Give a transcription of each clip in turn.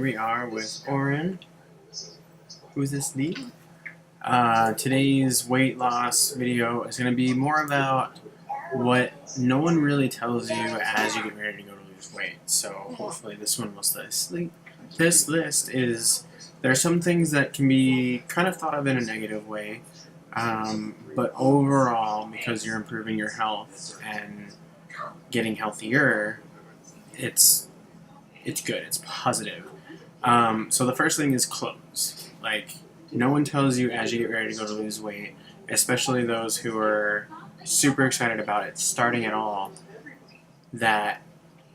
we are with Oren. Who's this Lee? Today's weight loss video is going to be more about what no one really tells you as you get ready to go to lose weight. So hopefully this one was this. This list is, there are some things that can be kind of thought of in a negative way, but overall, because you're improving your health and getting healthier, it's good, it's positive. So the first thing is clothes. Like, no one tells you as you get ready to go to lose weight, especially those who are super excited about it starting at all, that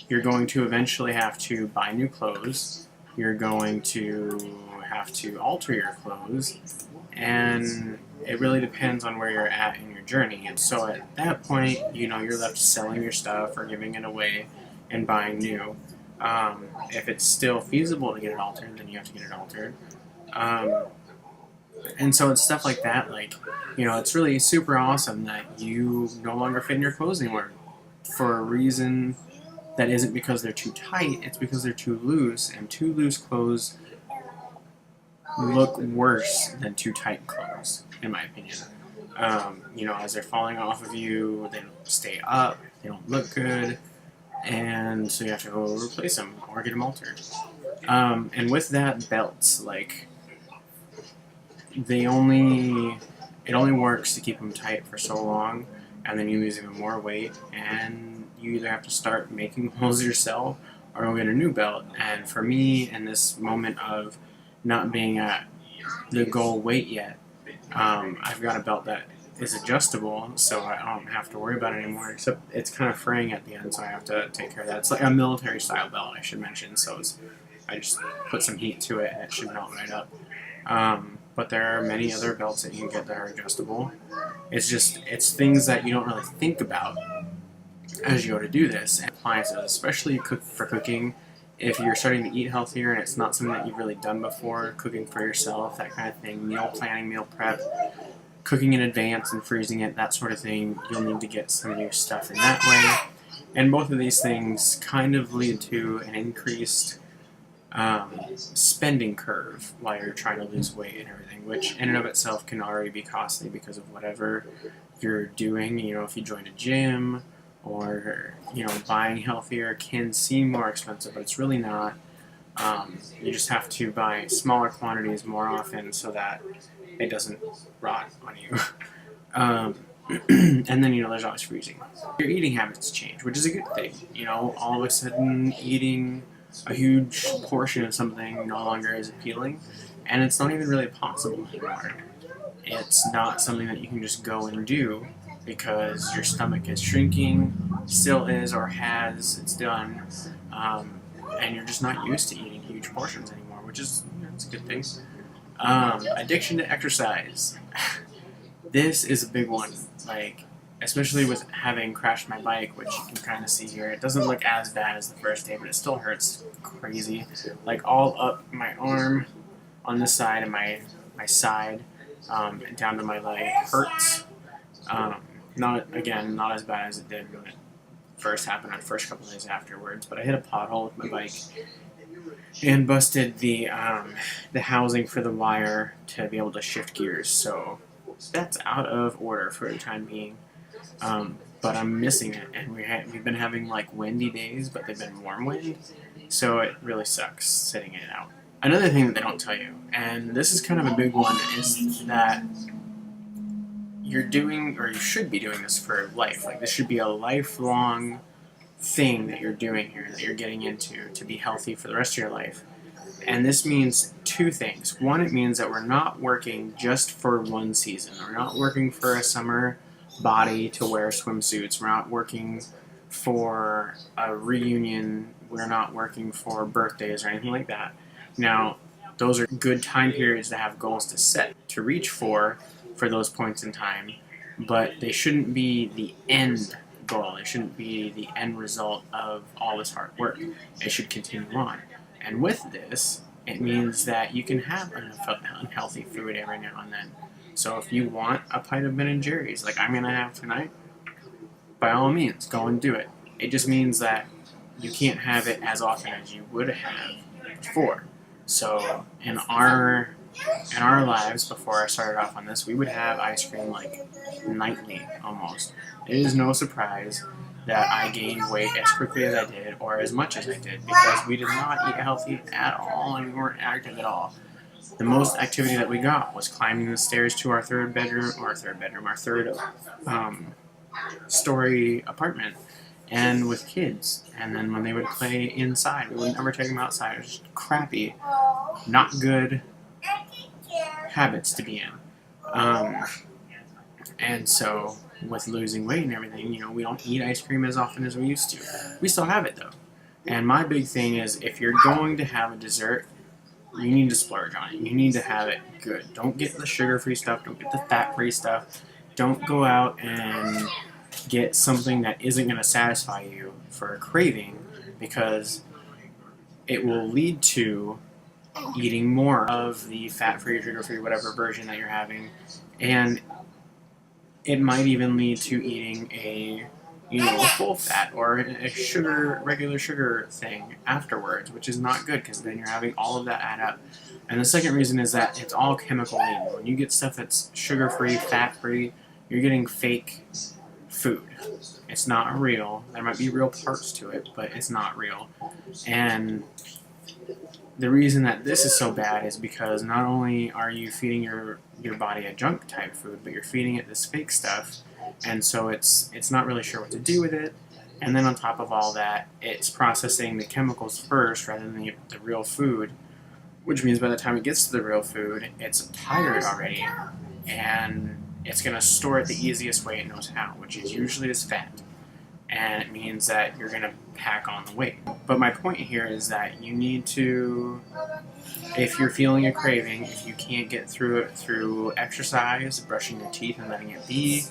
you're going to eventually have to buy new clothes, you're going to have to alter your clothes, and it really depends on where you're at in your journey. And so at that point, you're left selling your stuff or giving it away and buying new. If it's still feasible to get it altered, then you have to get it altered. And so it's stuff like that, it's really super awesome that you no longer fit in your clothes anymore for a reason that isn't because they're too tight, it's because they're too loose, and too loose clothes look worse than too tight clothes, in my opinion. As they're falling off of you, they don't stay up, they don't look good, and so you have to go replace them or get them altered. And with that, belts, it only works to keep them tight for so long, and then you lose even more weight, and you either have to start making holes yourself or go get a new belt. And for me, in this moment of not being at the goal weight yet, I've got a belt that is adjustable, so I don't have to worry about it anymore, except it's kind of fraying at the end, so I have to take care of that. It's like a military style belt, I should mention, so I just put some heat to it and it should melt right up. But there are many other belts that you can get that are adjustable. It's things that you don't really think about as you go to do this. And appliances, especially for cooking, if you're starting to eat healthier and it's not something that you've really done before, cooking for yourself, that kind of thing, meal planning, meal prep, cooking in advance and freezing it, that sort of thing, you'll need to get some new stuff in that way. And both of these things kind of lead to an increased spending curve while you're trying to lose weight and everything, which in and of itself can already be costly because of whatever you're doing. If you join a gym or, buying healthier can seem more expensive, but it's really not. You just have to buy smaller quantities more often so that it doesn't rot on you. And then, there's always freezing. Your eating habits change, which is a good thing. All of a sudden eating a huge portion of something no longer is appealing, and it's not even really possible anymore. It's not something that you can just go and do because your stomach is shrinking, still is or has, it's done, and you're just not used to eating huge portions anymore, which is it's a good thing. Addiction to exercise. This is a big one, especially with having crashed my bike, which you can kind of see here. It doesn't look as bad as the first day, but it still hurts crazy. All up my arm on this side and my side, and down to my leg hurts. Not as bad as it did when it first happened, the first couple days afterwards, but I hit a pothole with my bike and busted the housing for the wire to be able to shift gears, so that's out of order for the time being. But I'm missing it, and we've been having windy days, but they've been warm wind, so it really sucks sitting it out. Another thing that they don't tell you, and this is kind of a big one, is that you're doing, or you should be doing this for life. This should be a lifelong thing that you're doing here, that you're getting into to be healthy for the rest of your life. And this means two things. One, it means that we're not working just for one season. We're not working for a summer body to wear swimsuits. We're not working for a reunion. We're not working for birthdays or anything like that. Now, those are good time periods to have goals to set, to reach for those points in time, but they shouldn't be the end goal. It shouldn't be the end result of all this hard work. It should continue on. And with this, it means that you can have unhealthy food every now and then. So if you want a pint of Ben & Jerry's, like I'm going to have tonight, by all means, go and do it. It just means that you can't have it as often as you would have before. So in our lives before I started off on this, we would have ice cream like nightly almost. It is no surprise that I gained weight as quickly as I did or as much as I did because we did not eat healthy at all and we weren't active at all. The most activity that we got was climbing the stairs to our third story apartment, and with kids. And then when they would play inside, we would never take them outside. It was just crappy, not good habits to be in. And so with losing weight and everything, you know, we don't eat ice cream as often as we used to. We still have it though. And my big thing is, if you're going to have a dessert, you need to splurge on it. You need to have it good. Don't get the sugar-free stuff. Don't get the fat-free stuff. Don't go out and get something that isn't going to satisfy you for a craving, because it will lead to eating more of the fat-free, sugar-free, whatever version that you're having, and it might even lead to eating a full fat or a regular sugar thing afterwards, which is not good because then you're having all of that add up. And the second reason is that it's all chemical laden. When you get stuff that's sugar-free, fat-free, you're getting fake food. It's not real. There might be real parts to it, but it's not real. And the reason that this is so bad is because not only are you feeding your body a junk type food, but you're feeding it this fake stuff, and so it's not really sure what to do with it. And then on top of all that, it's processing the chemicals first rather than the real food, which means by the time it gets to the real food, it's tired already, and it's going to store it the easiest way it knows how, which is usually as fat. And it means that you're going to pack on the weight. But my point here is that you need to, if you're feeling a craving, if you can't get through it through exercise, brushing your teeth and letting it be,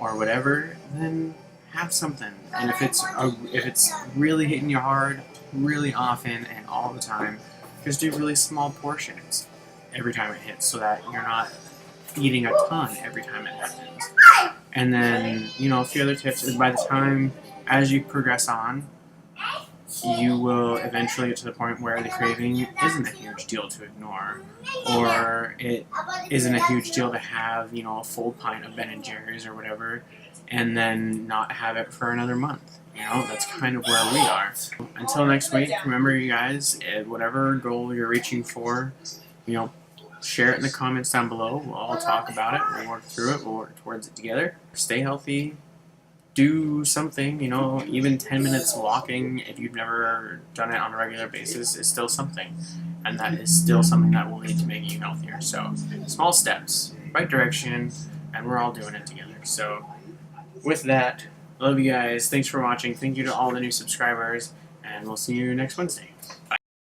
or whatever, then have something. And if it's really hitting you hard, really often and all the time, just do really small portions every time it hits, so that you're not eating a ton every time it happens. And then, a few other tips is, by the time, as you progress on, you will eventually get to the point where the craving isn't a huge deal to ignore, or it isn't a huge deal to have, a full pint of Ben & Jerry's or whatever, and then not have it for another month. That's kind of where we are. Until next week, remember, you guys, whatever goal you're reaching for, share it in the comments down below. We'll all talk about it. We'll work through it. We'll work towards it together. Stay healthy. Do something, even 10 minutes walking, if you've never done it on a regular basis, is still something. And that is still something that will lead to making you healthier. So, small steps, right direction, and we're all doing it together. So, with that, love you guys. Thanks for watching. Thank you to all the new subscribers, and we'll see you next Wednesday. Bye.